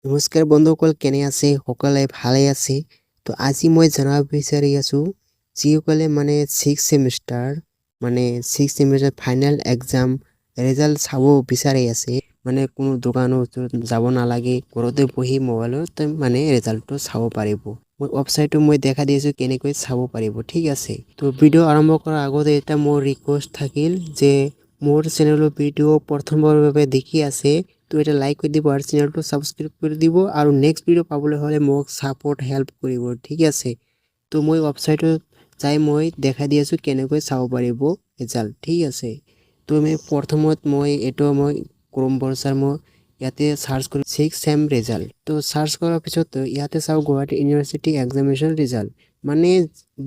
নমস্কাৰ বন্ধুসকল, কেনে আছে? সকলোৱে ভালে আছে? তো আজি মই জনাব বিচাৰি আছোঁ যিসকলে মানে 6 সেমিষ্টাৰ ফাইনেল এক্সাম ৰিজাল্ট চাব বিচাৰি আছে, মানে কোনো দোকানৰ ওচৰত যাব নালাগে, ঘৰতে বহি মোবাইলত মানে ৰিজাল্টটো চাব পাৰিব। ৱেবছাইটটো মই দেখা দি আছোঁ কেনেকৈ চাব পাৰিব, ঠিক আছে। তো ভিডিঅ' আৰম্ভ কৰাৰ আগতে এটা মোৰ ৰিকুৱেষ্ট থাকিল যে মোৰ চেনেলৰ ভিডিঅ' প্ৰথমবাৰৰ বাবে দেখি আছে তো এটা লাইক কৰি দিব আৰু চেনেলটো সাবস্ক্ৰাইব কৰে দিব আৰু নেক্সট ভিডিও পাবলৈ হলে মোক সাপোৰ্ট হেল্প কৰিব, ঠিক আছে। তো মই ৱেবছাইটত যাই মই দেখা দি আছোঁ কেনেকৈ চাব পাৰিব ৰিজাল্ট, ঠিক আছে। তো মই প্ৰথমত মই ক্ৰোম ব্ৰাউজাৰ মই ইয়াতে সাৰ্চ কৰি 6 সেম ৰিজাল্ট। তো সাৰ্চ কৰাৰ পিছত ইয়াতে চাওঁ গুৱাহাটী ইউনিভাৰ্চিটি এক্সামিনেশ্যন ৰিজাল্ট, মানে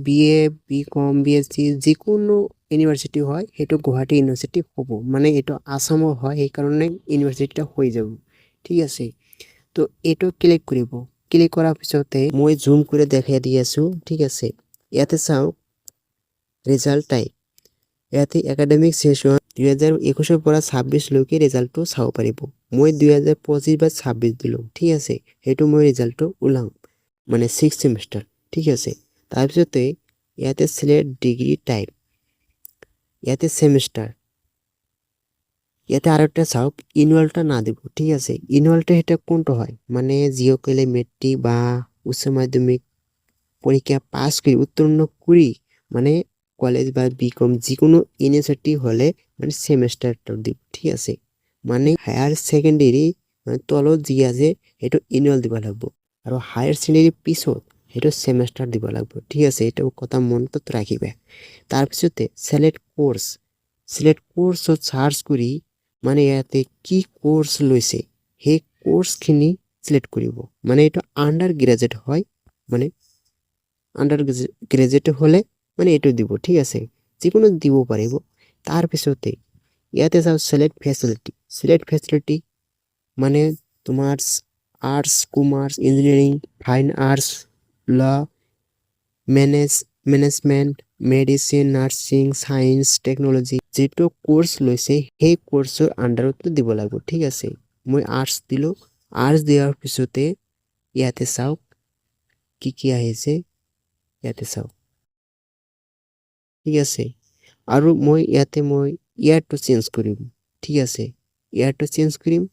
BA BCom BSc যিকোনো ইউনিভাৰ্চিটি হয় সেইটো গুৱাহাটী ইউনিভাৰ্চিটি হ'ব, মানে এইটো আসামৰ হয় সেইকাৰণে ইউনিভাৰ্চিটিটা হৈ যাব, ঠিক আছে। তো এইটো ক্লিক কৰিব, ক্লিক কৰাৰ পিছতে মই জুম কৰি দেখাই দি আছোঁ, ঠিক আছে। ইয়াতে চাওঁ ৰিজাল্ট টাইপ, ইয়াতে একাডেমিক সেশন 2021 পৰা 26 লৈকে ৰিজাল্টটো চাব পাৰিব। মই 2025 বা 26 দিলোঁ, ঠিক আছে। সেইটো মই ৰিজাল্টটো ওলাম, মানে 6 সেমিষ্টাৰ, ঠিক আছে। তাৰপিছতে ইয়াতে সিলেক্ট ডিগ্ৰী টাইপ, ইয়াতে সেমিষ্টাৰ, ইয়াতে আৰু একটা চাওক ইনুয়ালটা না দিব, ঠিক আছে। ইনুয়ালটা এটা কোনটো হয়, মানে যিসকলে মেট্রিক বা উচ্চ মাধ্যমিক পরীক্ষা পাস করে উত্তীর্ণ করি মানে কলেজ বা বিকম যিকোনো ইউনিভার্সিটি হলে মানে সেমিস্টারটা দিব, ঠিক আছে। মানে হায়ার সেকেন্ডারি মানে তলত যি আছে সেইটো ইনুয়াল দিব লাগব, আৰু হায়াৰ সেকেন্ডাৰি পিছত সেইটো সেমিস্টাৰ দিব লাগব, ঠিক আছে। এটা কথা মনত ৰাখিবা। তাৰপিছতে সিলেক্ট কোৰ্সত সাৰ্চ কৰি মানে ইয়াতে কি কোৰ্স লৈছে সেই কোৰ্সখিনি সিলেক্ট কৰিব, মানে এটা আন্ডাৰ গ্ৰাজুয়েট হয়, মানে আন্ডাৰ গ্ৰাজুয়েট হলে মানে এইটো দিব, ঠিক আছে। যিকোনো দিব পাৰিব। তাৰপিছতে ইয়াতে চাওঁ সিলেক্ট ফেসিলিটি মানে তোমাৰ আৰ্টস কমাৰ্স ইঞ্জিনিয়াৰিং ফাইন আৰ্টস ল management medicine nursing science technology যেটো কোৰ্স লৈছে সেই কোৰ্সৰ আন্ডাৰত দিব লাগিব, ঠিক আছে। মই আৰ্টস দিলোঁ, আৰ্টস দিয়াৰ পিছতে ইয়াতে চাওক কি কি আহিছে, ইয়াতে চাওক, ঠিক আছে। আৰু মই ইয়াতে ইয়াৰটো চেঞ্জ কৰিম, ঠিক আছে। ইয়াৰটো চেঞ্জ কৰিম,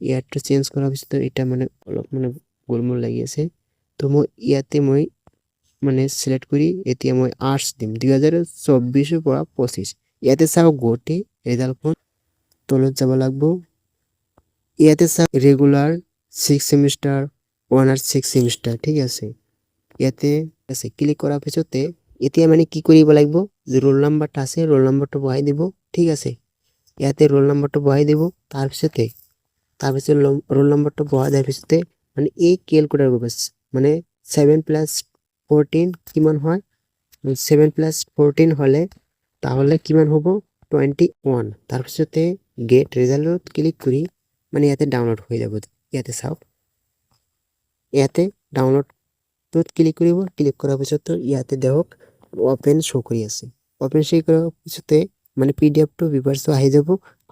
ইয়াৰটো চেঞ্জ কৰাৰ পিছত এটা মানে অলপ মানে গোলমোল লাগি আছে। তো মই ইয়াতে মানে সিলেক্ট কৰি এতিয়া মই আৰ্টস দিম 2024 পৰা 25। ইয়াতে চাওক গোটেই ৰিজাল্টখন তলত যাব লাগব। ইয়াতে চাওক ৰেগুলাৰ 6 সেমিষ্টাৰ অনাৰ্স 6 সেমিষ্টাৰ, ঠিক আছে। ইয়াতে আছে ক্লিক কৰাৰ পিছতে এতিয়া মানে কি কৰিব লাগিব, যে ৰোল নাম্বাৰটা আছে ৰোল নাম্বাৰটো বহাই দিব, ঠিক আছে। ইয়াতে ৰোল নাম্বাৰটো বহাই দিব। তাৰপিছতে ৰোল নাম্বাৰটো বহাই দিয়াৰ পিছতে মানে এই ক্যালকুলেটৰ কৰিব, মানে 7 + 14 কিমান হয়, 7 + 14 হলে তাহলে কিমান হ'ব 21। তাৰপিছতে গেট ৰিজাল্টত ক্লিক কৰি মানে ইয়াতে ডাউনলোড হৈ যাব। ইয়াতে চাওক, ইয়াতে ডাউনলোডত ক্লিক কৰিব, ক্লিক কৰাৰ পিছত ইয়াতে দেখক ওপেন শো কৰি আছে। ওপেন শো কৰাৰ পিছতে মানে পিডিএফটো ভিউৱাৰ্সটো আহি যাব।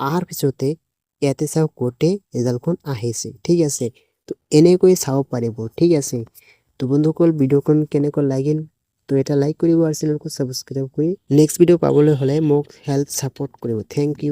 আহাৰ পিছতে ইয়াতে চাওক গোটেই ৰিজাল্টখন আহিছে, ঠিক আছে। তো এনেকৈ চাব পাৰিব, ঠিক আছে। তো বন্ধুসকল ভিডিঅ'খন কেনেকৈ লাগিল, তো এটা লাইক কৰিব আৰু চেনেলটো সাবস্ক্ৰাইব কৰি নেক্সট ভিডিঅ' পাবলৈ হ'লে মোক হেল্প সাপোৰ্ট কৰিব। Thank U.